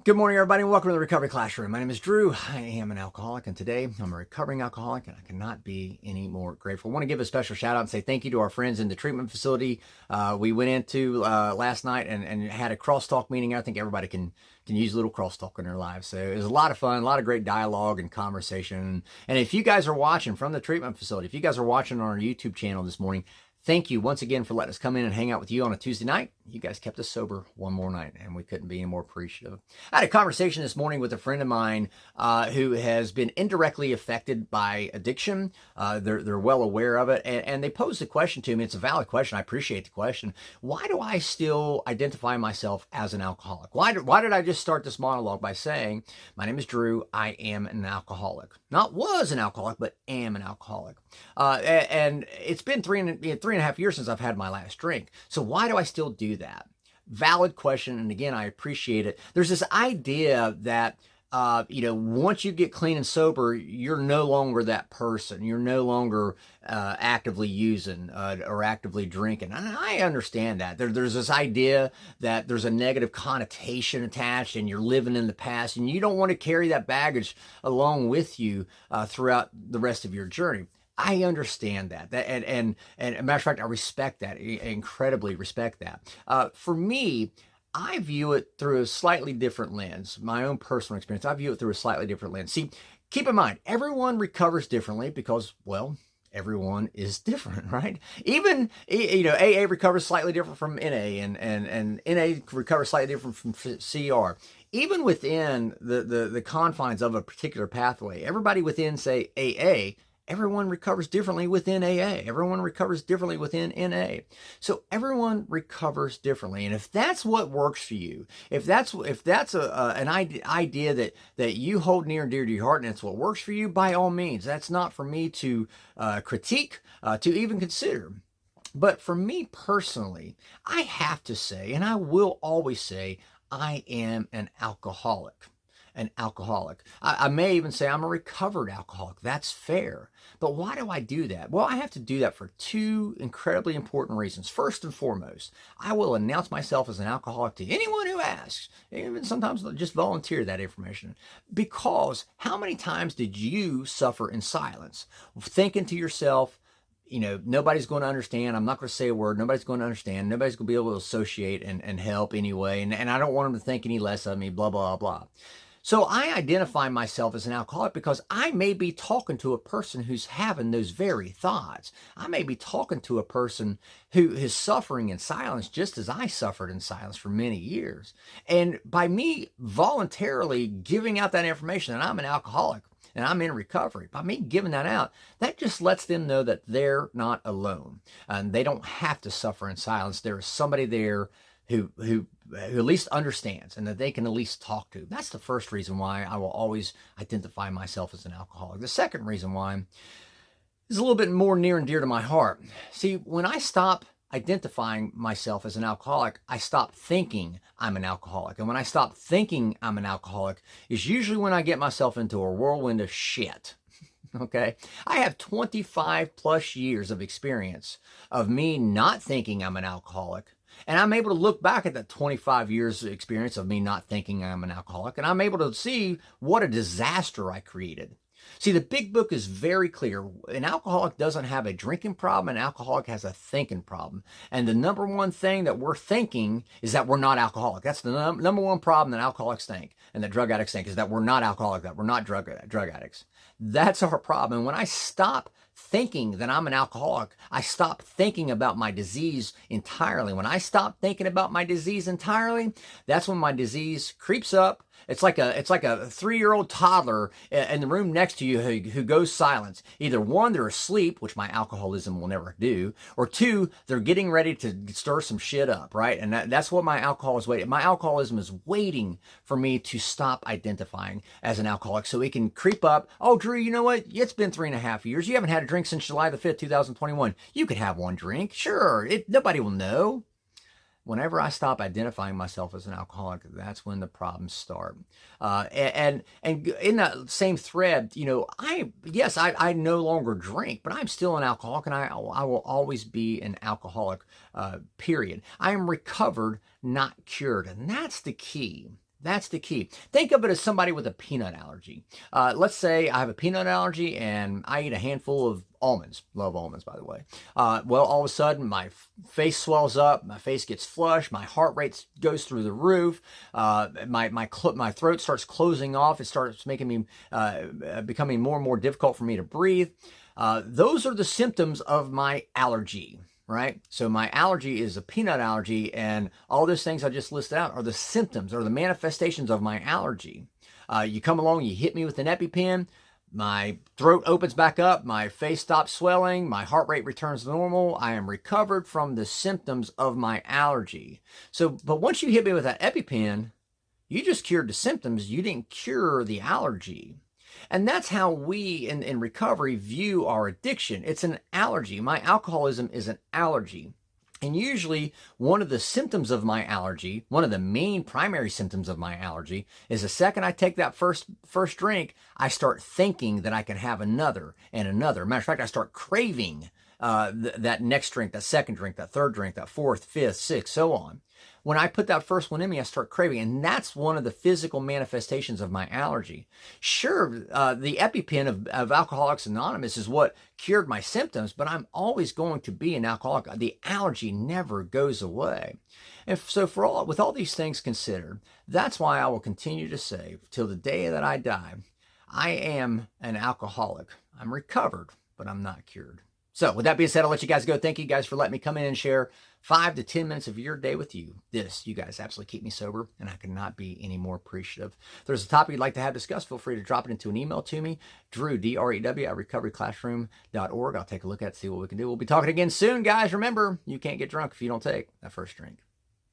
Good morning, everybody, and welcome to the Recovery Classroom. My name is Drew. I am an alcoholic, and today I'm a recovering alcoholic, and I cannot be any more grateful. I want to give a special shout out and say thank you to our friends in the treatment facility. We went into last night and had a crosstalk meeting. I think everybody can use a little crosstalk in their lives. So it was a lot of fun, a lot of great dialogue and conversation. And if you guys are watching from the treatment facility, if you guys are watching on our YouTube channel this morning, thank you once again for letting us come in and hang out with you on a Tuesday night. You guys kept us sober one more night, and we couldn't be any more appreciative. I had a conversation this morning with a friend of mine who has been indirectly affected by addiction. They're well aware of it, and they posed a question to me. It's a valid question. I appreciate the question. Why do I still identify myself as an alcoholic? Why did I just start this monologue by saying, my name is Drew, I am an alcoholic? Not was an alcoholic, but am an alcoholic. And it's been three and a half years since I've had my last drink. So why do I still do that? Valid question. And again, I appreciate it. There's this idea that, once you get clean and sober, you're no longer that person. You're no longer actively using or actively drinking. And I understand that. There's this idea that there's a negative connotation attached and you're living in the past and you don't want to carry that baggage along with you throughout the rest of your journey. I understand that. And a matter of fact, I respect that. I incredibly respect that. For me, I view it through a slightly different lens. My own personal experience, I view it through a slightly different lens. See, keep in mind, everyone recovers differently because, well, everyone is different, right? Even, AA recovers slightly different from NA, and NA recovers slightly different from CR. Even within the confines of a particular pathway, everybody within, say, AA, everyone recovers differently within AA. Everyone recovers differently within NA. So everyone recovers differently. And if that's what works for you, if that's an idea that you hold near and dear to your heart and it's what works for you, by all means, that's not for me to critique, to even consider. But for me personally, I have to say, and I will always say, I am an alcoholic. I may even say I'm a recovered alcoholic. That's fair. But why do I do that? Well, I have to do that for two incredibly important reasons. First and foremost, I will announce myself as an alcoholic to anyone who asks, even sometimes just volunteer that information. Because how many times did you suffer in silence, thinking to yourself, nobody's going to understand. I'm not going to say a word. Nobody's going to understand. Nobody's going to be able to associate and help anyway. And I don't want them to think any less of me, blah, blah, blah. So I identify myself as an alcoholic because I may be talking to a person who's having those very thoughts. I may be talking to a person who is suffering in silence just as I suffered in silence for many years. And by me voluntarily giving out that information that I'm an alcoholic and I'm in recovery, by me giving that out, that just lets them know that they're not alone and they don't have to suffer in silence. There is somebody there who at least understands and that they can at least talk to. That's the first reason why I will always identify myself as an alcoholic. The second reason why is a little bit more near and dear to my heart. See, when I stop identifying myself as an alcoholic, I stop thinking I'm an alcoholic. And when I stop thinking I'm an alcoholic is usually when I get myself into a whirlwind of shit. Okay. I have 25 plus years of experience of me not thinking I'm an alcoholic. And I'm able to look back at that 25 years of experience of me not thinking I'm an alcoholic, and I'm able to see what a disaster I created. See, the big book is very clear. An alcoholic doesn't have a drinking problem. An alcoholic has a thinking problem. And the number one thing that we're thinking is that we're not alcoholic. That's the number one problem that alcoholics think and that drug addicts think is that we're not alcoholic, that we're not drug addicts. That's our problem. And when I stop thinking that I'm an alcoholic, I stop thinking about my disease entirely. When I stop thinking about my disease entirely, that's when my disease creeps up. It's like a 3-year-old toddler in the room next to you who goes silent. Either one, they're asleep, which my alcoholism will never do, or two, they're getting ready to stir some shit up, right? And that's what my alcohol is waiting. My alcoholism is waiting for me to stop identifying as an alcoholic so it can creep up. Oh, Drew, you know what? It's been 3.5 years. You haven't had a drink since July the 5th, 2021. You could have one drink. Sure. Nobody will know. Whenever I stop identifying myself as an alcoholic, that's when the problems start. And in that same thread, I no longer drink, but I'm still an alcoholic, and I will always be an alcoholic, period. I am recovered, not cured, and that's the key. That's the key. Think of it as somebody with a peanut allergy. Let's say I have a peanut allergy and I eat a handful of almonds. Love almonds, by the way. Well, all of a sudden, my face swells up, my face gets flushed, my heart rate goes through the roof, my throat starts closing off, it starts making me becoming more and more difficult for me to breathe. Those are the symptoms of my allergy. Right? So my allergy is a peanut allergy, and all those things I just listed out are the symptoms or the manifestations of my allergy. You come along, you hit me with an EpiPen, my throat opens back up, my face stops swelling, my heart rate returns to normal, I am recovered from the symptoms of my allergy. So, but once you hit me with that EpiPen, you just cured the symptoms, you didn't cure the allergy. And that's how we in recovery view our addiction. It's an allergy. My alcoholism is an allergy. And usually one of the symptoms of my allergy, one of the main primary symptoms of my allergy, is the second I take that first drink, I start thinking that I can have another and another. Matter of fact, I start craving that next drink, that second drink, that third drink, that fourth, fifth, sixth, so on. When I put that first one in me, I start craving, and that's one of the physical manifestations of my allergy. Sure, the EpiPen of Alcoholics Anonymous is what cured my symptoms, but I'm always going to be an alcoholic. The allergy never goes away. And so with all these things considered, that's why I will continue to say, till the day that I die, I am an alcoholic. I'm recovered, but I'm not cured. So with that being said, I'll let you guys go. Thank you guys for letting me come in and share 5 to 10 minutes of your day with you. You guys absolutely keep me sober, and I could not be any more appreciative. If there's a topic you'd like to have discussed, feel free to drop it into an email to me, Drew, D-R-E-W, at recoveryclassroom.org. I'll take a look at it, see what we can do. We'll be talking again soon, guys. Remember, you can't get drunk if you don't take that first drink.